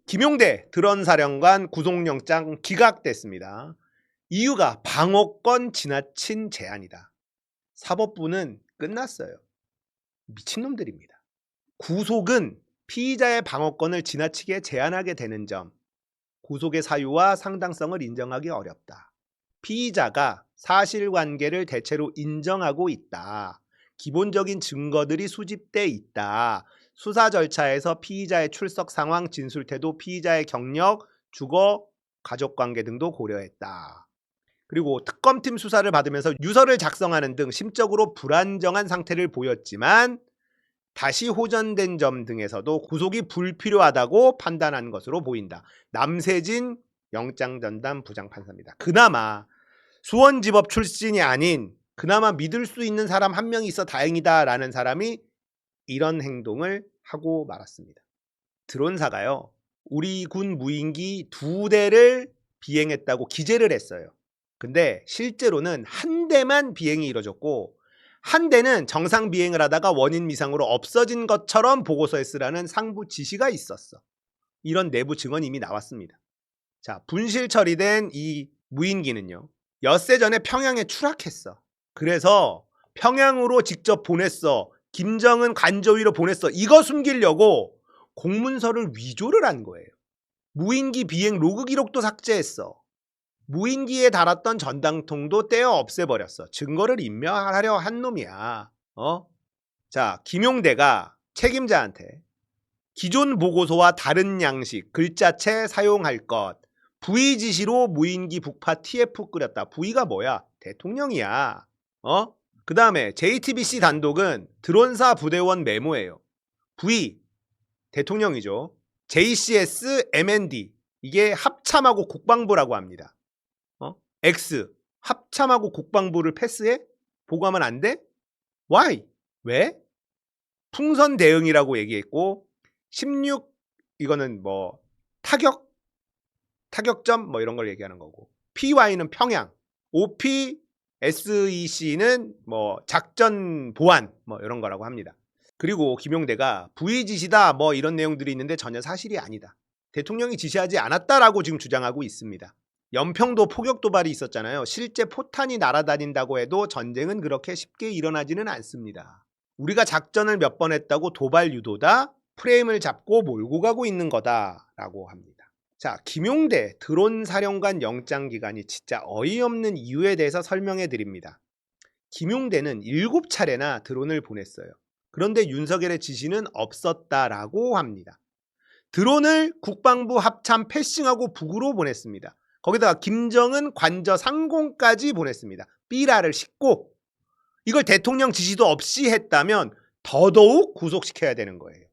김용대 드론사령관 구속영장 기각됐습니다. 이유가 방어권 지나친 제한이다. 사법부는 끝났어요. 미친놈들입니다. 구속은 피의자의 방어권을 지나치게 제한하게 되는 점, 구속의 사유와 상당성을 인정하기 어렵다. 피의자가 사실관계를 대체로 인정하고 있다. 기본적인 증거들이 수집돼 있다. 수사 절차에서 피의자의 출석 상황, 진술 태도, 피의자의 경력, 주거, 가족관계 등도 고려했다. 그리고 특검팀 수사를 받으면서 유서를 작성하는 등 심적으로 불안정한 상태를 보였지만 다시 호전된 점 등에서도 구속이 불필요하다고 판단한 것으로 보인다. 남세진 영장전담 부장판사입니다. 그나마 수원지법 출신이 아닌 그나마 믿을 수 있는 사람 한 명이 있어 다행이다라는 사람이 이런 행동을 하고 말았습니다. 드론사가요, 우리 군 무인기 2대를 비행했다고 기재를 했어요. 근데 실제로는 한 대만 비행이 이뤄졌고 한 대는 정상 비행을 하다가 원인 미상으로 없어진 것처럼 보고서에 쓰라는 상부 지시가 있었어. 이런 내부 증언이 이미 나왔습니다. 자, 분실 처리된 이 무인기는요, 엿새 전에 평양에 추락했어. 그래서 평양으로 직접 보냈어. 김정은 관저위로 보냈어. 이거 숨기려고 공문서를 위조를 한 거예요. 무인기 비행 로그 기록도 삭제했어. 무인기에 달았던 전당통도 떼어 없애버렸어. 증거를 인멸하려 한 놈이야. 자, 김용대가 책임자한테 기존 보고서와 다른 양식, 글자체 사용할 것, 부의 지시로 무인기 북파 TF 끓였다. 부의가 뭐야? 대통령이야. 그 다음에 JTBC 단독은 드론사 부대원 메모예요. 부의 대통령이죠. JCS MND 이게 합참하고 국방부라고 합니다. X 합참하고 국방부를 패스해? 보고하면 안 돼? Why? 왜? 풍선 대응이라고 얘기했고 16 이거는 뭐 타격점 뭐 이런 걸 얘기하는 거고 PY는 평양, OP SEC는 뭐 작전 보안 뭐 이런 거라고 합니다. 그리고 김용대가 부의 지시다 뭐 이런 내용들이 있는데 전혀 사실이 아니다. 대통령이 지시하지 않았다라고 지금 주장하고 있습니다. 연평도 포격 도발이 있었잖아요. 실제 포탄이 날아다닌다고 해도 전쟁은 그렇게 쉽게 일어나지는 않습니다. 우리가 작전을 몇 번 했다고 도발 유도다? 프레임을 잡고 몰고 가고 있는 거다라고 합니다. 자, 김용대 드론 사령관 영장 기간이 진짜 어이없는 이유에 대해서 설명해 드립니다. 김용대는 7차례나 드론을 보냈어요. 그런데 윤석열의 지시는 없었다라고 합니다. 드론을 국방부 합참 패싱하고 북으로 보냈습니다. 거기다가 김정은 관저 상공까지 보냈습니다. 삐라를 싣고 이걸 대통령 지시도 없이 했다면 더더욱 구속시켜야 되는 거예요.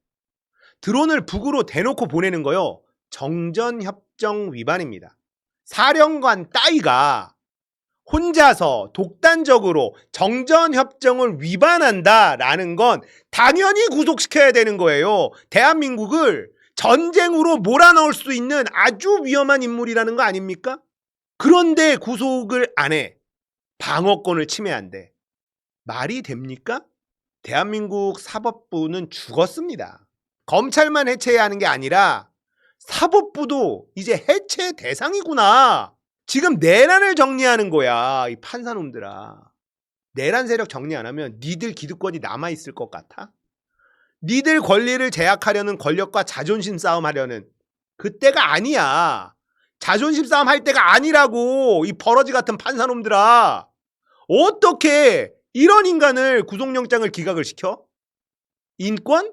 드론을 북으로 대놓고 보내는 거요. 정전협정 위반입니다. 사령관 따위가 혼자서 독단적으로 정전협정을 위반한다라는 건 당연히 구속시켜야 되는 거예요. 대한민국을 전쟁으로 몰아넣을 수 있는 아주 위험한 인물이라는 거 아닙니까? 그런데 구속을 안 해. 방어권을 침해한대. 말이 됩니까? 대한민국 사법부는 죽었습니다. 검찰만 해체해야 하는 게 아니라 사법부도 이제 해체 대상이구나. 지금 내란을 정리하는 거야. 이 판사놈들아. 내란 세력 정리 안 하면 니들 기득권이 남아있을 것 같아? 니들 권리를 제약하려는 권력과 자존심 싸움 하려는 그때가 아니야. 자존심 싸움 할 때가 아니라고. 이 버러지 같은 판사놈들아. 어떻게 이런 인간을 구속영장을 기각을 시켜? 인권?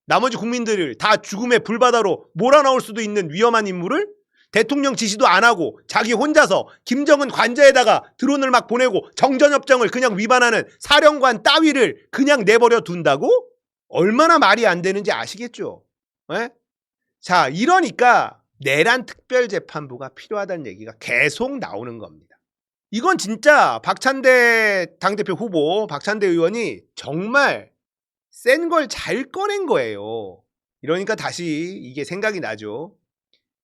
나머지 국민들을 다 죽음의 불바다로 몰아넣을 수도 있는 위험한 인물을 대통령 지시도 안 하고 자기 혼자서 김정은 관저에다가 드론을 막 보내고 정전협정을 그냥 위반하는 사령관 따위를 그냥 내버려 둔다고? 얼마나 말이 안 되는지 아시겠죠? 네? 자, 이러니까 내란 특별재판부가 필요하다는 얘기가 계속 나오는 겁니다. 이건 진짜 박찬대 당대표 후보, 박찬대 의원이 정말 센 걸 잘 꺼낸 거예요. 이러니까 다시 이게 생각이 나죠.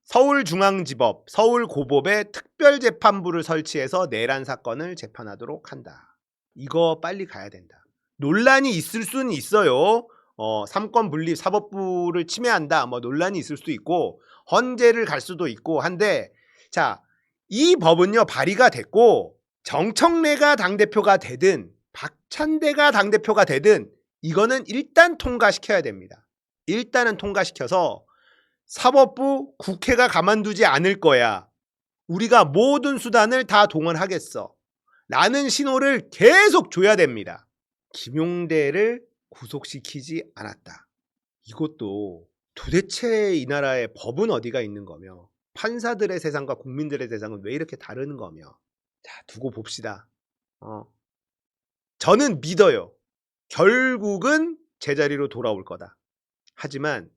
서울중앙지법, 서울고법에 특별재판부를 설치해서 내란 사건을 재판하도록 한다. 이거 빨리 가야 된다. 논란이 있을 수는 있어요. 삼권 분립 사법부를 침해한다 뭐 논란이 있을 수도 있고 헌재를 갈 수도 있고 한데 자, 이 법은요 발의가 됐고 정청래가 당대표가 되든 박찬대가 당대표가 되든 이거는 일단 통과시켜야 됩니다. 일단은 통과시켜서 사법부 국회가 가만두지 않을 거야. 우리가 모든 수단을 다 동원하겠어. 라는 신호를 계속 줘야 됩니다. 김용대를 구속시키지 않았다. 이것도 도대체 이 나라의 법은 어디가 있는 거며 판사들의 세상과 국민들의 세상은 왜 이렇게 다른 거며 자 두고 봅시다. 저는 믿어요. 결국은 제자리로 돌아올 거다. 하지만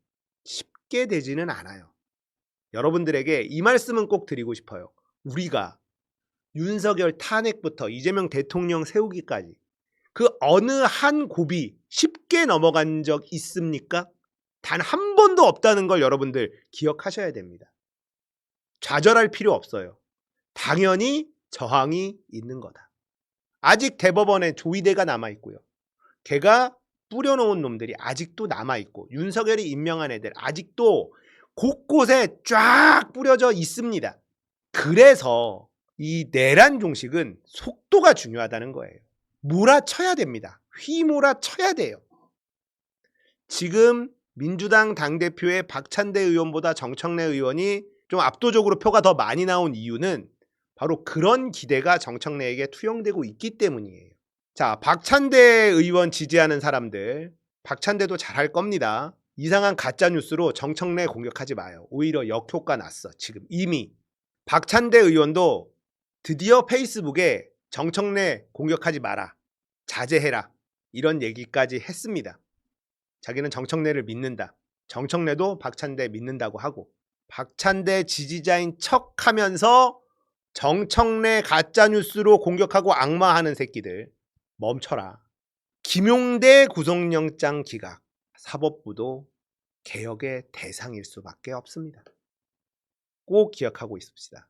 쉽게 되지는 않아요. 여러분들에게 이 말씀은 꼭 드리고 싶어요. 우리가 윤석열 탄핵부터 이재명 대통령 세우기까지 그 어느 한 고비 쉽게 넘어간 적 있습니까? 단 한 번도 없다는 걸 여러분들 기억하셔야 됩니다. 좌절할 필요 없어요. 당연히 저항이 있는 거다. 아직 대법원에 조이대가 남아있고요. 걔가 뿌려놓은 놈들이 아직도 남아있고 윤석열이 임명한 애들 아직도 곳곳에 쫙 뿌려져 있습니다. 그래서 이 내란 종식은 속도가 중요하다는 거예요. 몰아쳐야 됩니다. 휘몰아쳐야 돼요. 지금 민주당 당대표의 박찬대 의원보다 정청래 의원이 좀 압도적으로 표가 더 많이 나온 이유는 바로 그런 기대가 정청래에게 투영되고 있기 때문이에요. 자, 박찬대 의원 지지하는 사람들, 박찬대도 잘할 겁니다. 이상한 가짜뉴스로 정청래 공격하지 마요. 오히려 역효과 났어. 지금 이미. 박찬대 의원도 드디어 페이스북에 정청래 공격하지 마라. 자제해라. 이런 얘기까지 했습니다. 자기는 정청래를 믿는다. 정청래도 박찬대 믿는다고 하고 박찬대 지지자인 척하면서 정청래 가짜뉴스로 공격하고 악마하는 새끼들 멈춰라. 김용대 구속영장 기각. 사법부도 개혁의 대상일 수밖에 없습니다. 꼭 기억하고 있읍시다.